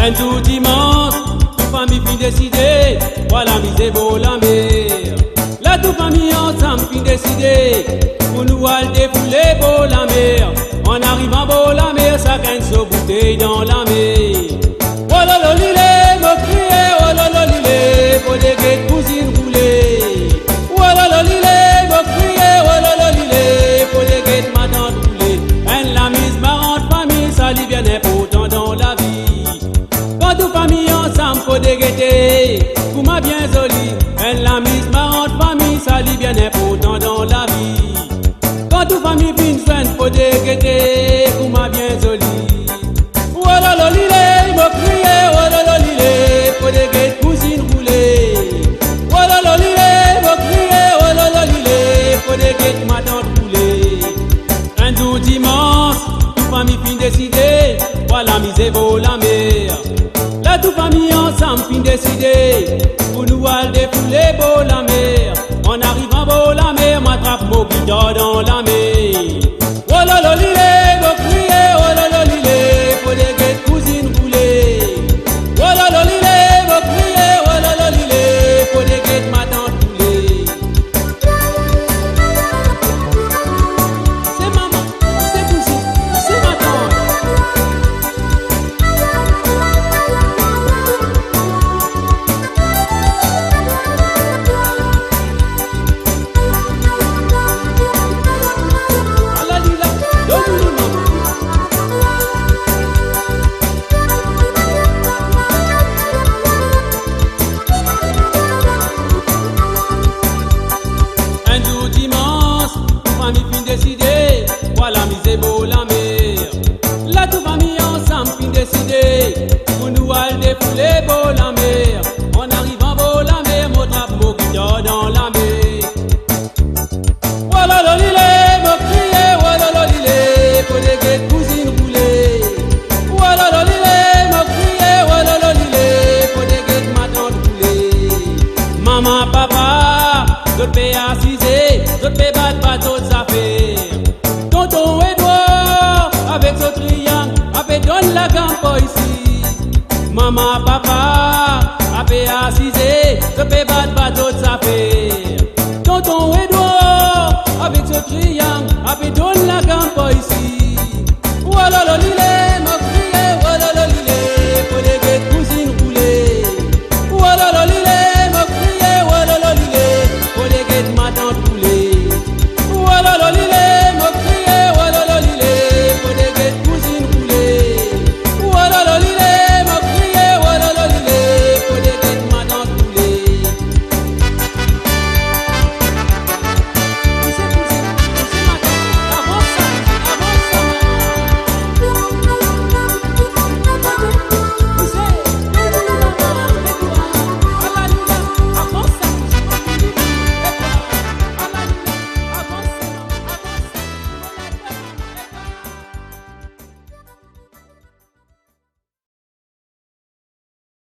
Un tout dimanche, toute famille fin décidée, voilà mise beau la mer. La toute famille ensemble fin décidée, pour nous aller débouler beau la mer. En arrivant beau la mer, ça gagne sa bouteille dans la mer. Oh lolo lilé, me crier, oh lolo lilé, pour des guettes cousines rouler. Oh lolo lilé, me crier, oh lolo lilé, pour des guettes ma tante rouler. En la mise marrante famille, ça lui bien important dans la vie. Quand toute famille ensemble, faut des guettes, pour ma bien jolie. En la mise marrante famille, ça lui bien important dans la vie. Quand toute famille fin soigne, faut des guettes, pour ma bien jolie. Oh lolo lilé, me crier, oh lolo lilé, pour des guettes cousines rouler. Oh lolo lilé, me crier, oh lolo lilé, pour des guettes ma tante rouler. Un doux dimanche, toute famille fin décidée, voilà mise beau la mer. La toute famille ensemble fin décidée, pour nous aller défouler beau la mer. En arrivant beau la mer, m'attrape mon guitare dans la mer. Oh lolo lilé, me crier, oh lolo lilé, pour des guettes cousines rouler. Oh lolo lilé, me crier, oh lolo lilé, pour des guettes ma tante rouler. C'est maman, c'est cousine, c'est ma tante. Allah lila, donne-lui maman. Un jour dimanche, toute famille fin décidée, voilà mise beau la mer. La toute famille ensemble fin décidée, pour nous aller défouler beau la mer. En arrivant beau la mer, mon trappe mon guitare dans la mer. Oh lolo lilé, me crier, oh lolo lilé, pour des guettes cousines rouler. Oh lolo lilé, me crier, oh lolo lilé, pour des guettes ma tante rouler. Maman, papa, je paie assiser, je paie battre d'autres affaires. Tonton Edouard, avec ce triangle, avait donné la gampe ici. Maman, papa, avait assiser, je paie battre d'autres affaires. Tonton Edouard, avec ce triangle, avait donné la gampe ici. Oh lolo lilé.